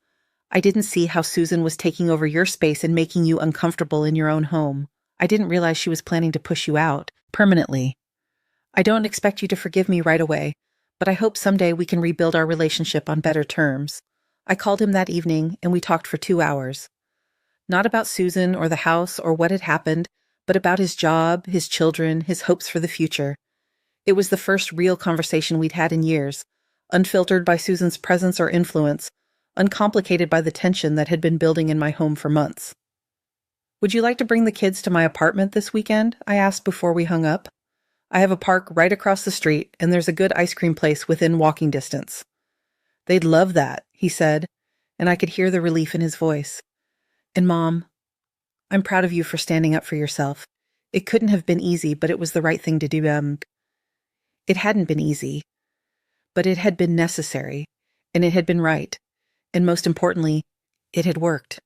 I didn't see how Susan was taking over your space and making you uncomfortable in your own home. I didn't realize she was planning to push you out, permanently. I don't expect you to forgive me right away, but I hope someday we can rebuild our relationship on better terms. I called him that evening, and we talked for 2 hours. Not about Susan or the house or what had happened, but about his job, his children, his hopes for the future. It was the first real conversation we'd had in years, unfiltered by Susan's presence or influence, uncomplicated by the tension that had been building in my home for months. Would you like to bring the kids to my apartment this weekend? I asked before we hung up. I have a park right across the street, and there's a good ice cream place within walking distance. They'd love that, he said, and I could hear the relief in his voice. And Mom, I'm proud of you for standing up for yourself. It couldn't have been easy, but it was the right thing to do. It hadn't been easy, but it had been necessary, and it had been right, and most importantly, it had worked.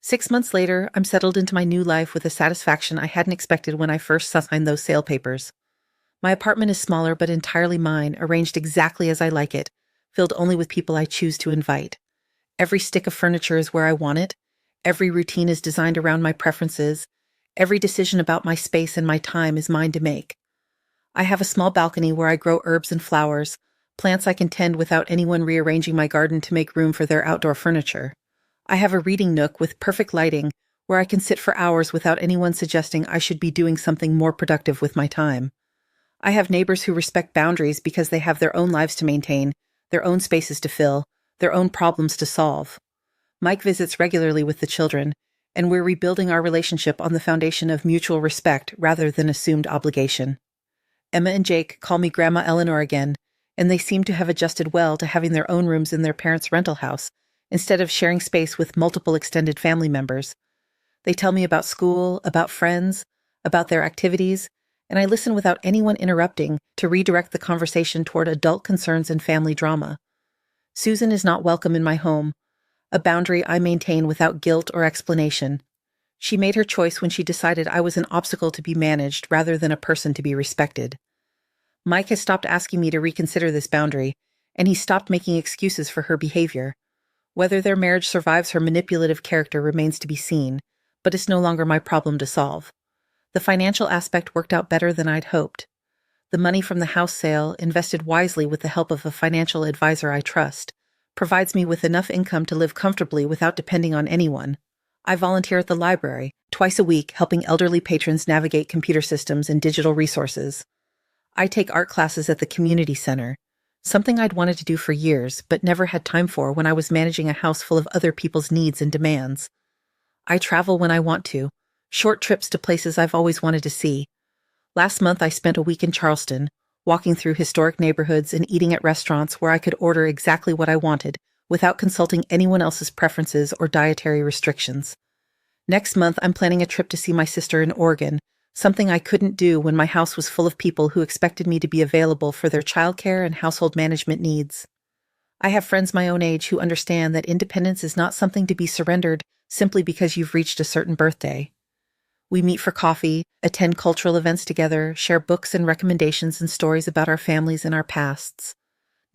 6 months later, I'm settled into my new life with a satisfaction I hadn't expected when I first signed those sale papers. My apartment is smaller but entirely mine, arranged exactly as I like it, filled only with people I choose to invite. Every stick of furniture is where I want it. Every routine is designed around my preferences. Every decision about my space and my time is mine to make. I have a small balcony where I grow herbs and flowers, plants I can tend without anyone rearranging my garden to make room for their outdoor furniture. I have a reading nook with perfect lighting where I can sit for hours without anyone suggesting I should be doing something more productive with my time. I have neighbors who respect boundaries because they have their own lives to maintain, their own spaces to fill, their own problems to solve. Mike visits regularly with the children, and we're rebuilding our relationship on the foundation of mutual respect rather than assumed obligation. Emma and Jake call me Grandma Eleanor again, and they seem to have adjusted well to having their own rooms in their parents' rental house, instead of sharing space with multiple extended family members. They tell me about school, about friends, about their activities, and I listen without anyone interrupting to redirect the conversation toward adult concerns and family drama. Susan is not welcome in my home, a boundary I maintain without guilt or explanation. She made her choice when she decided I was an obstacle to be managed rather than a person to be respected. Mike has stopped asking me to reconsider this boundary, and he stopped making excuses for her behavior. Whether their marriage survives her manipulative character remains to be seen, but it's no longer my problem to solve. The financial aspect worked out better than I'd hoped. The money from the house sale, invested wisely with the help of a financial advisor I trust, provides me with enough income to live comfortably without depending on anyone. I volunteer at the library, twice a week, helping elderly patrons navigate computer systems and digital resources. I take art classes at the community center, something I'd wanted to do for years but never had time for when I was managing a house full of other people's needs and demands. I travel when I want to, short trips to places I've always wanted to see. Last month I spent a week in Charleston, walking through historic neighborhoods and eating at restaurants where I could order exactly what I wanted without consulting anyone else's preferences or dietary restrictions. Next month I'm planning a trip to see my sister in Oregon, something I couldn't do when my house was full of people who expected me to be available for their childcare and household management needs. I have friends my own age who understand that independence is not something to be surrendered simply because you've reached a certain birthday. We meet for coffee, attend cultural events together, share books and recommendations and stories about our families and our pasts.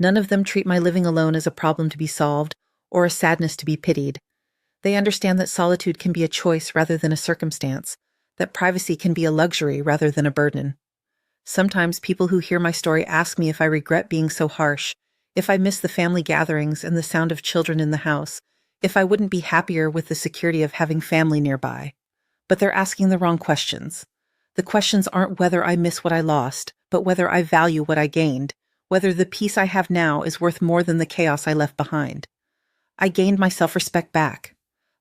None of them treat my living alone as a problem to be solved or a sadness to be pitied. They understand that solitude can be a choice rather than a circumstance, that privacy can be a luxury rather than a burden. Sometimes people who hear my story ask me if I regret being so harsh, if I miss the family gatherings and the sound of children in the house, if I wouldn't be happier with the security of having family nearby. But they're asking the wrong questions. The questions aren't whether I miss what I lost, but whether I value what I gained, whether the peace I have now is worth more than the chaos I left behind. I gained my self-respect back.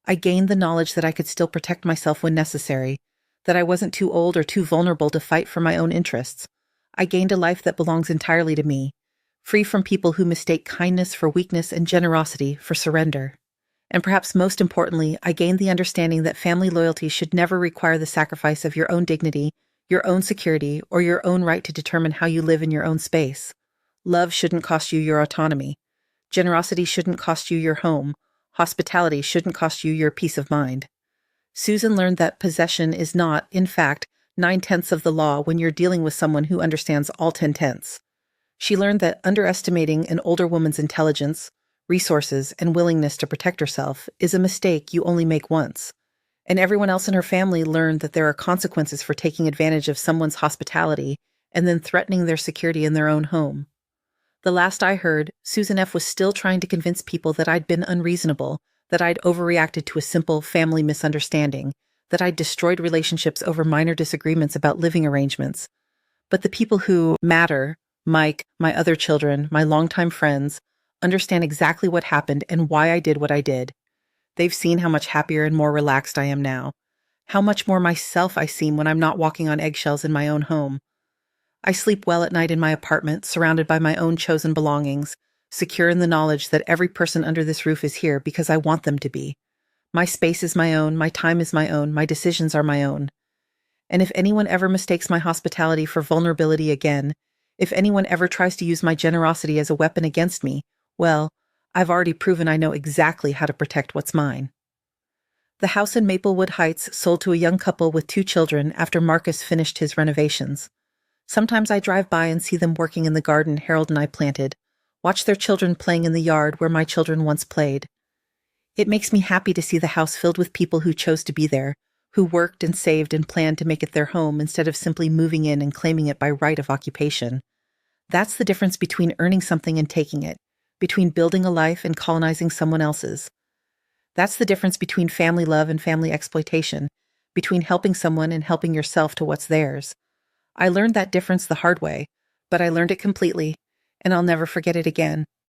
I gained the knowledge that I could still protect myself when necessary, that I wasn't too old or too vulnerable to fight for my own interests. I gained a life that belongs entirely to me, free from people who mistake kindness for weakness and generosity for surrender. And perhaps most importantly, I gained the understanding that family loyalty should never require the sacrifice of your own dignity, your own security, or your own right to determine how you live in your own space. Love shouldn't cost you your autonomy. Generosity shouldn't cost you your home. Hospitality shouldn't cost you your peace of mind. Susan learned that possession is not, in fact, 9/10 of the law when you're dealing with someone who understands all 10/10. She learned that underestimating an older woman's intelligence, resources, and willingness to protect herself is a mistake you only make once. And everyone else in her family learned that there are consequences for taking advantage of someone's hospitality and then threatening their security in their own home. The last I heard, Susan F. was still trying to convince people that I'd been unreasonable, that I'd overreacted to a simple family misunderstanding, that I'd destroyed relationships over minor disagreements about living arrangements. But the people who matter, Mike, my other children, my longtime friends, understand exactly what happened and why I did what I did. They've seen how much happier and more relaxed I am now, how much more myself I seem when I'm not walking on eggshells in my own home. I sleep well at night in my apartment, surrounded by my own chosen belongings, secure in the knowledge that every person under this roof is here because I want them to be. My space is my own, my time is my own, my decisions are my own. And if anyone ever mistakes my hospitality for vulnerability again, if anyone ever tries to use my generosity as a weapon against me, well, I've already proven I know exactly how to protect what's mine. The house in Maplewood Heights sold to a young couple with 2 children after Marcus finished his renovations. Sometimes I drive by and see them working in the garden Harold and I planted, watch their children playing in the yard where my children once played. It makes me happy to see the house filled with people who chose to be there, who worked and saved and planned to make it their home instead of simply moving in and claiming it by right of occupation. That's the difference between earning something and taking it, between building a life and colonizing someone else's. That's the difference between family love and family exploitation, between helping someone and helping yourself to what's theirs. I learned that difference the hard way, but I learned it completely, and I'll never forget it again.